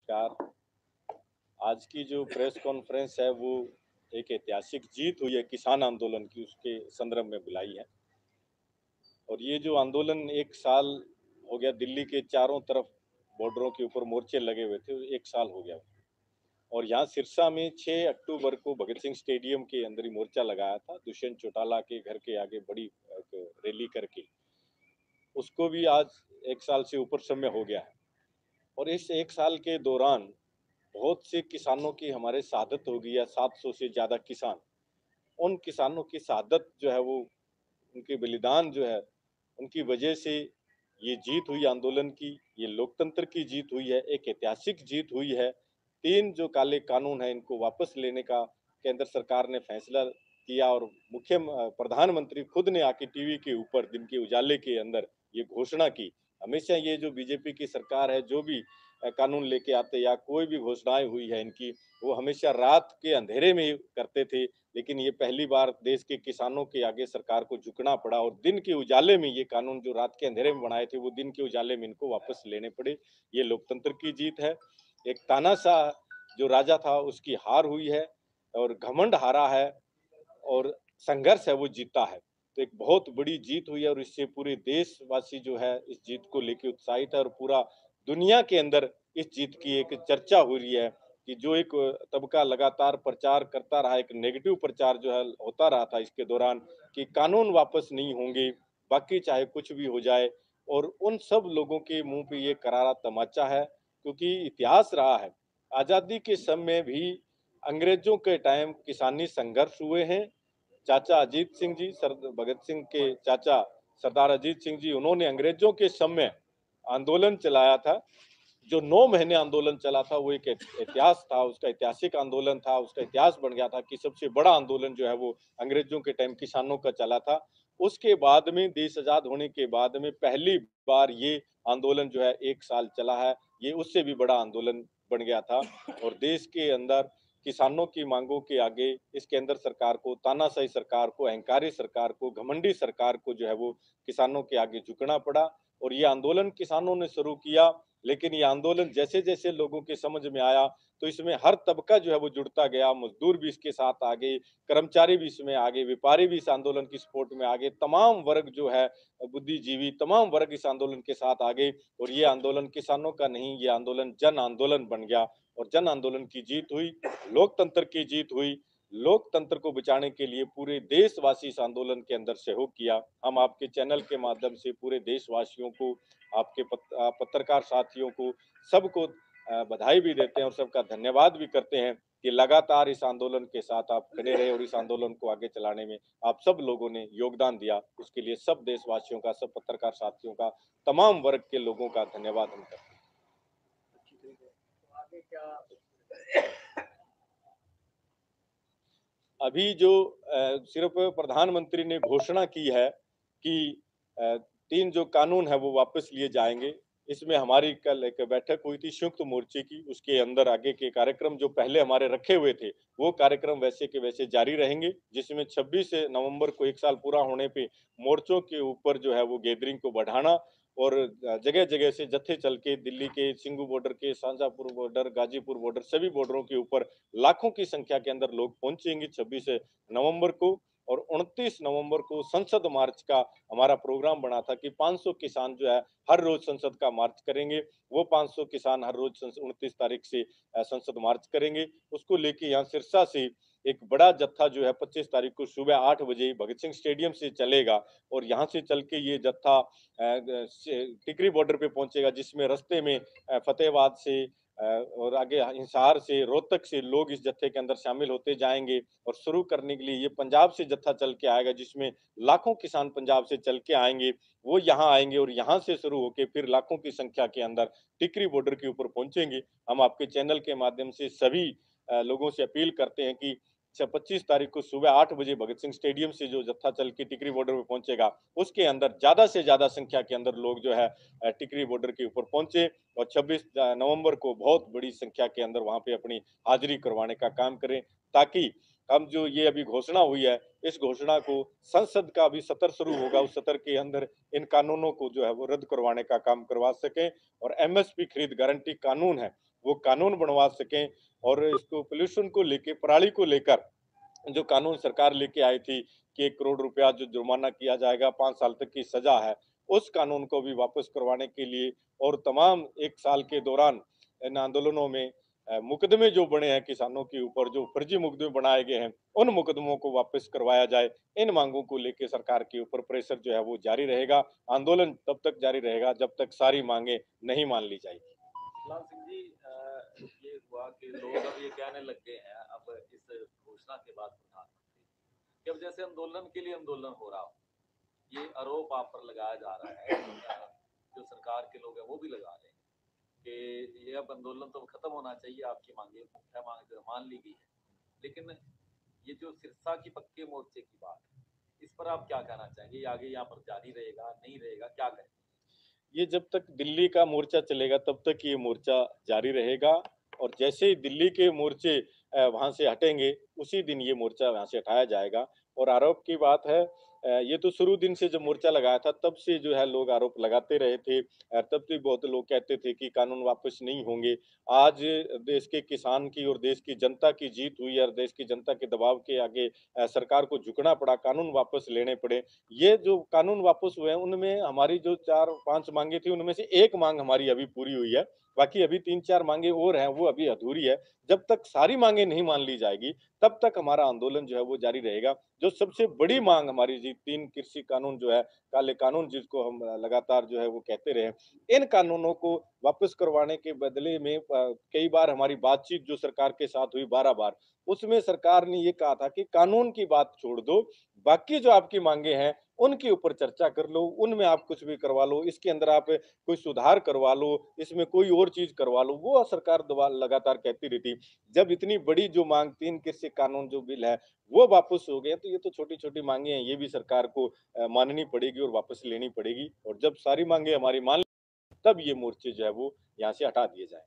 नमस्कार। आज की जो प्रेस कॉन्फ्रेंस है वो एक ऐतिहासिक जीत हुई है किसान आंदोलन की, उसके संदर्भ में बुलाई है। और ये जो आंदोलन 1 साल हो गया, दिल्ली के चारों तरफ बॉर्डरों के ऊपर मोर्चे लगे हुए थे, 1 साल हो गया। और यहाँ सिरसा में 6 अक्टूबर को भगत सिंह स्टेडियम के अंदर ही मोर्चा लगाया था, दुष्यंत चौटाला के घर के आगे बड़ी एक रैली करके। उसको भी आज 1 साल से ऊपर समय हो गया है। और इस 1 साल के दौरान बहुत से किसानों की हमारे शहादत हो गई है, 700 से ज्यादा किसान। उन किसानों की शहादत जो है वो, उनके बलिदान जो है, उनकी वजह से ये जीत हुई आंदोलन की, ये लोकतंत्र की जीत हुई है, एक ऐतिहासिक जीत हुई है। 3 जो काले कानून है इनको वापस लेने का केंद्र सरकार ने फैसला किया और प्रधानमंत्री खुद ने आके टीवी के ऊपर दिन के उजाले के अंदर ये घोषणा की। हमेशा ये जो बीजेपी की सरकार है, जो भी कानून लेके आते या कोई भी घोषणाएं हुई है इनकी, वो हमेशा रात के अंधेरे में करते थे। लेकिन ये पहली बार देश के किसानों के आगे सरकार को झुकना पड़ा और दिन के उजाले में ये कानून जो रात के अंधेरे में बनाए थे वो दिन के उजाले में इनको वापस लेने पड़े। ये लोकतंत्र की जीत है। एक तानाशाह जो राजा था उसकी हार हुई है और घमंड हारा है और संघर्ष है वो जीता है। तो एक बहुत बड़ी जीत हुई है और इससे पूरे देशवासी जो है इस जीत को लेके उत्साहित है और पूरा दुनिया के अंदर इस जीत की एक चर्चा हो रही है कि जो एक तबका लगातार प्रचार करता रहा, एक नेगेटिव प्रचार जो है होता रहा था इसके दौरान कि कानून वापस नहीं होंगे, बाकी चाहे कुछ भी हो जाए। और उन सब लोगों के मुंह पे ये करारा तमाचा है, क्योंकि इतिहास रहा है। आजादी के समय भी अंग्रेजों के टाइम किसानी संघर्ष हुए हैं। चाचा अजीत सिंह जी, सर भगत सिंह के चाचा सरदार अजीत सिंह जी, उन्होंने अंग्रेजों के समय आंदोलन चलाया था। जो 9 महीने आंदोलन चला था वो एक इतिहास था, उसका ऐतिहासिक आंदोलन था, उसका इतिहास बन गया था कि सबसे बड़ा आंदोलन जो है वो अंग्रेजों के टाइम किसानों का चला था। उसके बाद में देश आजाद होने के बाद में पहली बार ये आंदोलन जो है 1 साल चला है। ये उससे भी बड़ा आंदोलन बन गया था और देश के अंदर किसानों की मांगों के आगे इस केंद्र सरकार को, तानाशाही सरकार को, अहंकारी सरकार को, घमंडी सरकार को जो है वो किसानों के आगे झुकना पड़ा। और ये आंदोलन किसानों ने शुरू किया, लेकिन ये आंदोलन जैसे जैसे लोगों के समझ में आया तो इसमें हर तबका जो है वो जुड़ता गया। मजदूर भी इसके साथ आ गए, कर्मचारी भी इसमें आ गए, व्यापारी भी इस आंदोलन की सपोर्ट में आ गए, तमाम वर्ग जो है, बुद्धिजीवी, तमाम वर्ग इस आंदोलन के साथ आ गए। और ये आंदोलन किसानों का नहीं, ये आंदोलन जन आंदोलन बन गया और जन आंदोलन की जीत हुई, लोकतंत्र की जीत हुई। लोकतंत्र को बचाने के लिए पूरे देशवासी इस आंदोलन के अंदर सहयोग किया। हम आपके चैनल के माध्यम से पूरे देशवासियों को, आपके पत्रकार साथियों को, सबको बधाई भी देते हैं और सबका धन्यवाद भी करते हैं कि लगातार इस आंदोलन के साथ आप खड़े रहे और इस आंदोलन को आगे चलाने में आप सब लोगों ने योगदान दिया। उसके लिए सब देशवासियों का, सब पत्रकार साथियों का, तमाम वर्ग के लोगों का धन्यवाद हम करते हैं। अभी जो सिर्फ प्रधानमंत्री ने घोषणा की है कि 3 जो कानून है वो वापस लिए जाएंगे। इसमें हमारी कल एक बैठक हुई थी संयुक्त मोर्चे की, उसके अंदर आगे के कार्यक्रम जो पहले हमारे रखे हुए थे वो कार्यक्रम वैसे के वैसे जारी रहेंगे, जिसमें 26 नवंबर को 1 साल पूरा होने पे मोर्चों के ऊपर जो है वो गैदरिंग को बढ़ाना और जगह जगह से जत्थे चल के दिल्ली के सिंगू बॉर्डर के, शाहजहांपुर बॉर्डर, गाजीपुर बॉर्डर, सभी बॉर्डरों के ऊपर लाखों की संख्या के अंदर लोग पहुंचेंगे 26 नवंबर को। और 29 नवंबर को संसद मार्च का हमारा प्रोग्राम बना था कि 500 किसान जो है हर रोज संसद का मार्च करेंगे। वो 500 किसान हर रोज 29 तारीख से संसद मार्च करेंगे। उसको लेके यहाँ सिरसा से एक बड़ा जत्था जो है 25 तारीख को सुबह 8 बजे भगत सिंह स्टेडियम से चलेगा और यहाँ से चल के ये जत्था टिकरी बॉर्डर पे पहुंचेगा, जिसमें रास्ते में फतेहाबाद से और आगे हिसार से, रोहतक से लोग इस जत्थे के अंदर शामिल होते जाएंगे। और शुरू करने के लिए ये पंजाब से जत्था चल के आएगा, जिसमें लाखों किसान पंजाब से चल के आएंगे। वो यहाँ आएंगे और यहाँ से शुरू होके फिर लाखों की संख्या के अंदर टिकरी बॉर्डर के ऊपर पहुंचेंगे। हम आपके चैनल के माध्यम से सभी लोगों से अपील करते हैं कि 25 तारीख को सुबह 8 बजे भगत सिंह स्टेडियम से जो जत्था चल के टिकरी बॉर्डर पे पहुंचेगा, उसके अंदर ज्यादा से ज्यादा संख्या के अंदर लोग जो है टिकरी बॉर्डर के ऊपर पहुंचे और 26 नवंबर को बहुत बड़ी संख्या के अंदर वहां पे अपनी हाजिरी करवाने का काम करें, ताकि हम जो ये अभी घोषणा हुई है, इस घोषणा को संसद का अभी सत्र शुरू होगा, उस सत्र के अंदर इन कानूनों को जो है वो रद्द करवाने का काम करवा सकें। और एमएसपी खरीद गारंटी कानून है वो कानून बनवा सकें और इसको पोल्यूशन को लेके, पराली को लेकर जो कानून सरकार लेके आई थी कि 1 करोड़ रुपया जो जुर्माना किया जाएगा, 5 साल तक की सजा है, उस कानून को भी वापस करवाने के लिए और तमाम 1 साल के दौरान इन आंदोलनों में मुकदमे जो बने हैं किसानों के ऊपर, जो फर्जी मुकदमे बनाए गए हैं, उन मुकदमों को वापस करवाया जाए। इन मांगों को लेके सरकार के ऊपर प्रेशर जो है वो जारी रहेगा। आंदोलन तब तक जारी रहेगा जब तक सारी मांगें नहीं मान ली जाएगी। लाल सिंह जी, ये हुआ कि लोग अब ये कहने लग गए हैं अब इस घोषणा के बाद प्रधानमंत्री कि अब जैसे आंदोलन के लिए आंदोलन हो रहा हो, ये आरोप आप पर लगाया जा रहा है, जो सरकार के लोग हैं वो भी लगा रहे हैं कि ये अब आंदोलन तो खत्म होना चाहिए, आपकी मांगे मुख्य मांग जो मान ली गई है, लेकिन ये जो सिरसा की पक्के मोर्चे की बात है, इस पर आप क्या कहना चाहेंगे? ये आगे यहाँ पर जारी रहेगा, नहीं रहेगा, क्या करें? ये जब तक दिल्ली का मोर्चा चलेगा तब तक ये मोर्चा जारी रहेगा और जैसे ही दिल्ली के मोर्चे वहाँ से हटेंगे उसी दिन ये मोर्चा वहाँ से हटाया जाएगा। और आरोप की बात है, ये तो शुरू दिन से जब मोर्चा लगाया था तब से जो है लोग आरोप लगाते रहे थे। तब भी बहुत लोग कहते थे कि कानून वापस नहीं होंगे। आज देश के किसान की और देश की जनता की जीत हुई और देश की जनता के दबाव के आगे सरकार को झुकना पड़ा, कानून वापस लेने पड़े। ये जो कानून वापस हुए हैं उनमें हमारी जो 4-5 मांगे थी उनमें से एक मांग हमारी अभी पूरी हुई है। बाकी अभी 3-4 मांगे और हैं वो अभी अधूरी है। जब तक सारी मांगे नहीं मान ली जाएगी तब तक हमारा आंदोलन जो है वो जारी रहेगा। जो सबसे बड़ी मांग हमारी जी 3 कृषि कानून जो है, काले कानून जिसको हम लगातार जो है वो कहते रहे, इन कानूनों को वापस करवाने के बदले में कई बार हमारी बातचीत जो सरकार के साथ हुई 12 बार, उसमें सरकार ने ये कहा था कि कानून की बात छोड़ दो, बाकी जो आपकी मांगे हैं उनके ऊपर चर्चा कर लो, उनमें आप कुछ भी करवा लो, इसके अंदर आप कोई सुधार करवा लो, इसमें कोई और चीज़ करवा लो, वो सरकार लगातार कहती रहती। जब इतनी बड़ी जो माँग 3 कृषि कानून जो बिल है, वो वापस हो गए, तो ये तो छोटी-छोटी माँगे हैं, ये भी सरकार को माननी पड़ेगी और वापस लेनी पड़ेगी और जब सारी माँगे हमारी मान तब ये मोर्चे जो है वो यहाँ से हटा दिए जाएँ।